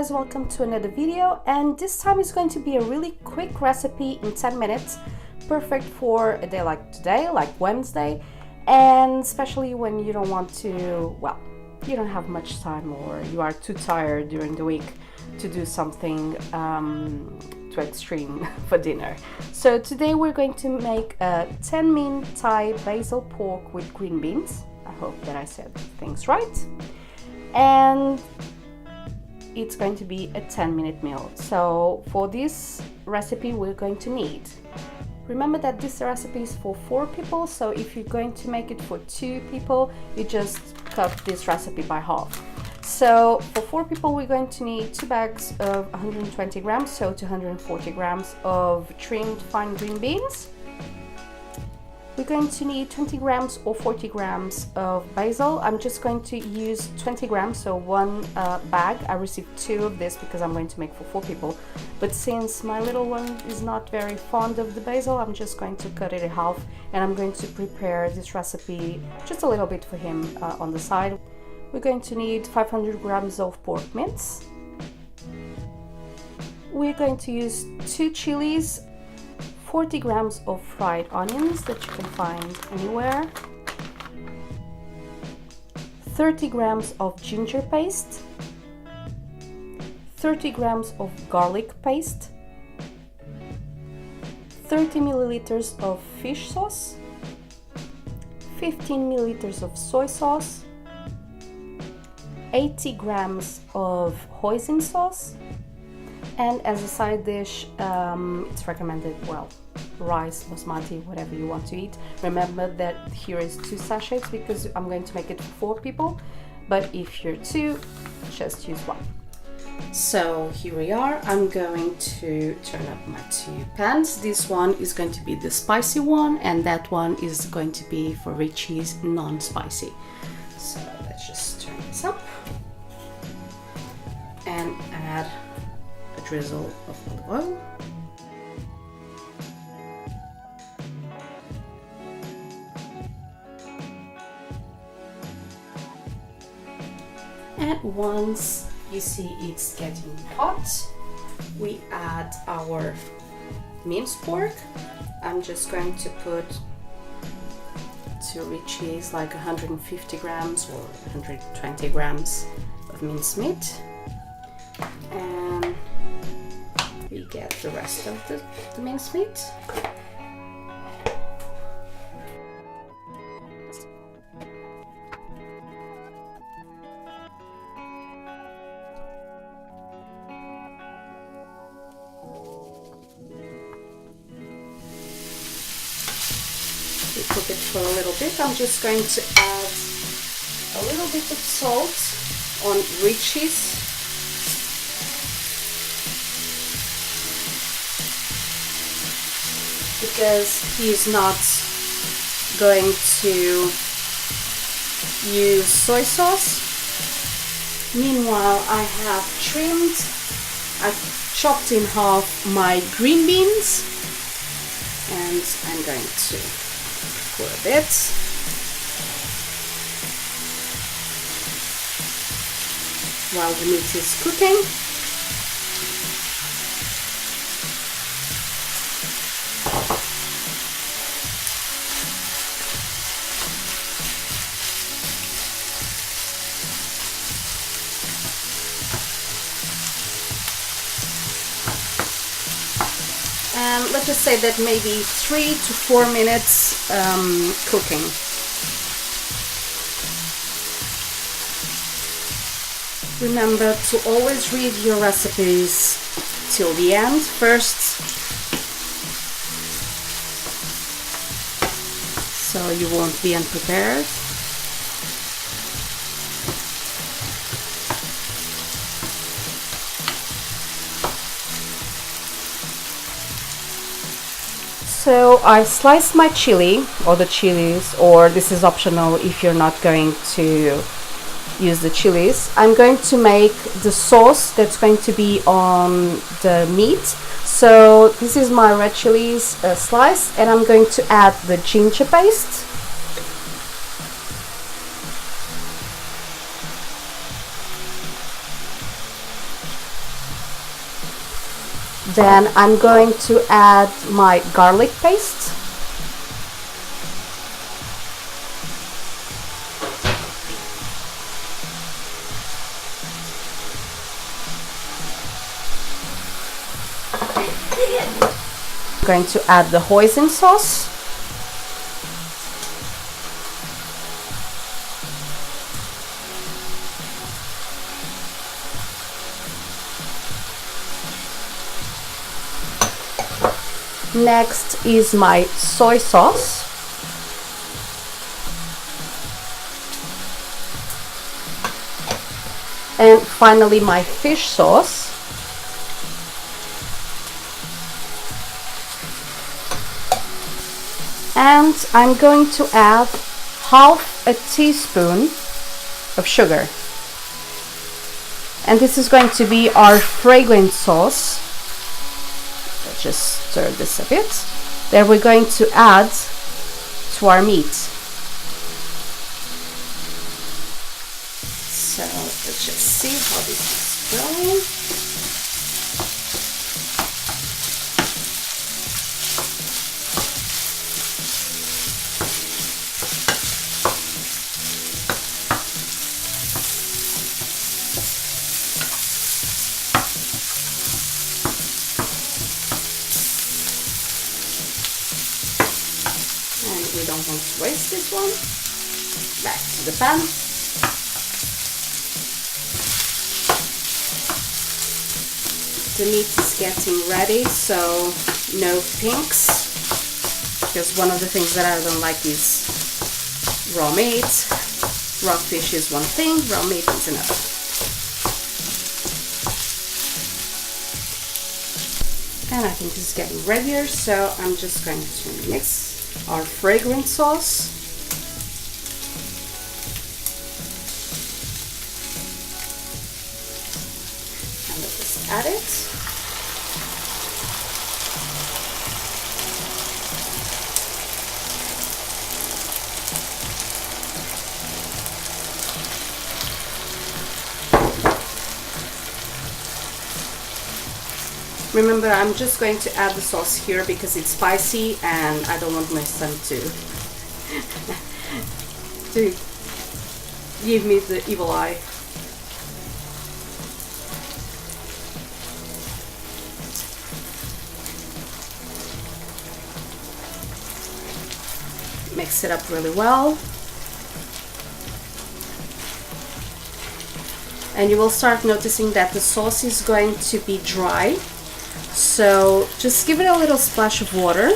guys, welcome to another video, and this time is going to be a really quick recipe in 10 minutes, perfect for a day like today, like Wednesday, and especially when you don't want to, well, you don't have much time or you are too tired during the week to do something too extreme for dinner. So today we're going to make a 10-min Thai basil pork with green beans. I hope that I said things right. And it's going to be a 10-minute meal. So for this recipe we're going to need, remember that this recipe is for 4 people, so if you're going to make it for 2 people, you just cut this recipe by half. So for 4 people we're going to need 2 bags of 120 grams, so 240 grams of trimmed fine green beans. We're going to need 20 grams or 40 grams of basil. I'm just going to use 20 grams, so 1 bag. I received 2 of this because I'm going to make for 4 people. But since my little one is not very fond of the basil, I'm just going to cut it in half, and I'm going to prepare this recipe just a little bit for him on the side. We're going to need 500 grams of pork mince. We're going to use 2 chilies, 40 grams of fried onions that you can find anywhere, 30 grams of ginger paste, 30 grams of garlic paste, 30 milliliters of fish sauce, 15 milliliters of soy sauce, 80 grams of hoisin sauce, and as a side dish, it's recommended, well, rice, basmati, whatever you want to eat. Remember that here is 2 sachets because I'm going to make it for 4 people, but if you're 2, just use 1. So here we are. I'm going to turn up my 2 pans. This one is going to be the spicy one, and that one is going to be for Richie's non-spicy. So let's just turn this up and add a drizzle of olive oil. And once you see it's getting hot, we add our minced pork. I'm just going to put to Richie's like 150 grams or 120 grams of minced meat, and we get the rest of the minced meat. We cook it for a little bit. I'm just going to add a little bit of salt on Richie's. Because he's not going to use soy sauce. Meanwhile, I have I've chopped in half my green beans, and I'm going to pour a bit. While the meat is cooking. And let's just say that maybe 3 to 4 minutes cooking. Remember to always read your recipes till the end first, so you won't be unprepared. So I sliced my chili, or the chilies, or this is optional if you're not going to use the chilies. I'm going to make the sauce that's going to be on the meat. So this is my red chilies sliced, and I'm going to add the ginger paste. Then I'm going to add my garlic paste. I'm going to add the hoisin sauce. Next is my soy sauce. And finally my fish sauce. And I'm going to add half a teaspoon of sugar. And this is going to be our fragrant sauce. Let's just stir this a bit. Then we're going to add to our meat. So let's just see how this is going. We don't want to waste this one. Back to the pan. The meat is getting ready, so no pinks, because one of the things that I don't like is raw meat. Raw fish is one thing, raw meat is another. And I think this is getting readier, so I'm just going to mix our fragrant sauce. And let's just add it. Remember, I'm just going to add the sauce here because it's spicy and I don't want my son to give me the evil eye. Mix it up really well. And you will start noticing that the sauce is going to be dry. So just give it a little splash of water,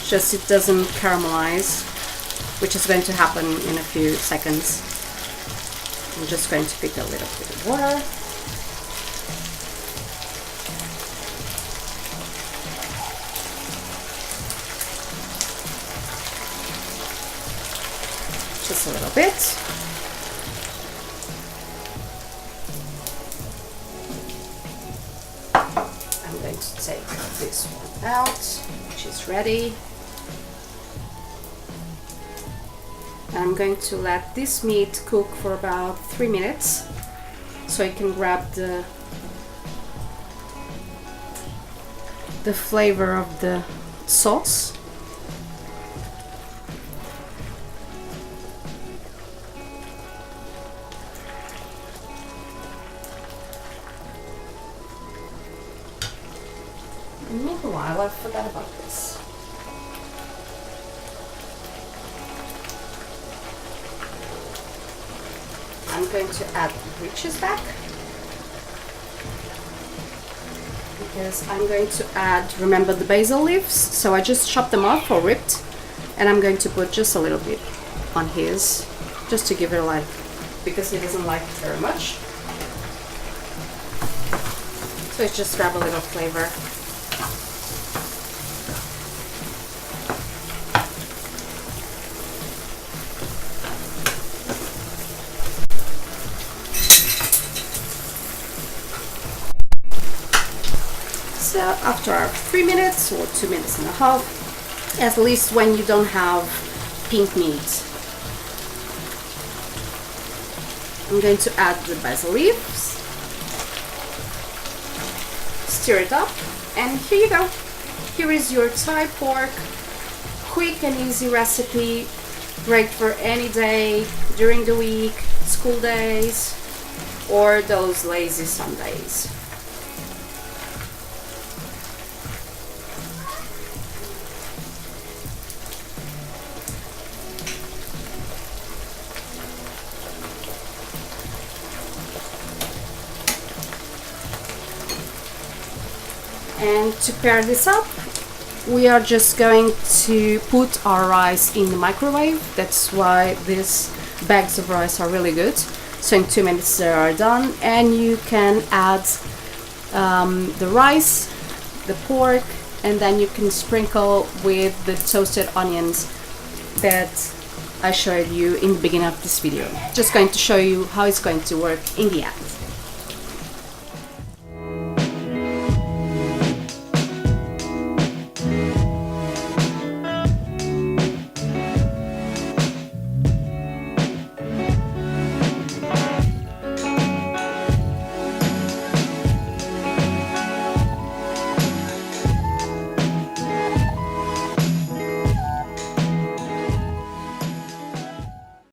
just it doesn't caramelize, which is going to happen in a few seconds. I'm just going to pick a little bit of water. Just a little bit. I'm going to take this one out, which is ready. And I'm going to let this meat cook for about 3 minutes so it can grab the flavor of the sauce. Meanwhile, I forgot about this. I'm going to add breeches back because I'm going to add, remember the basil leaves? So I just chopped them off or ripped, and I'm going to put just a little bit on his, just to give it a light, because he doesn't like it very much. So it's just grab a little flavor. So after our 3 minutes or 2 minutes and a half, at least when you don't have pink meat, I'm going to add the basil leaves. stir it up, and here you go. Here is your Thai pork, quick and easy recipe, great for any day, during the week, school days, or those lazy Sundays. And to pair this up, we are just going to put our rice in the microwave. That's why these bags of rice are really good. So in 2 minutes they are done, and you can add the rice, the pork, and then you can sprinkle with the toasted onions that I showed you in the beginning of this video. Just going to show you how it's going to work in the end.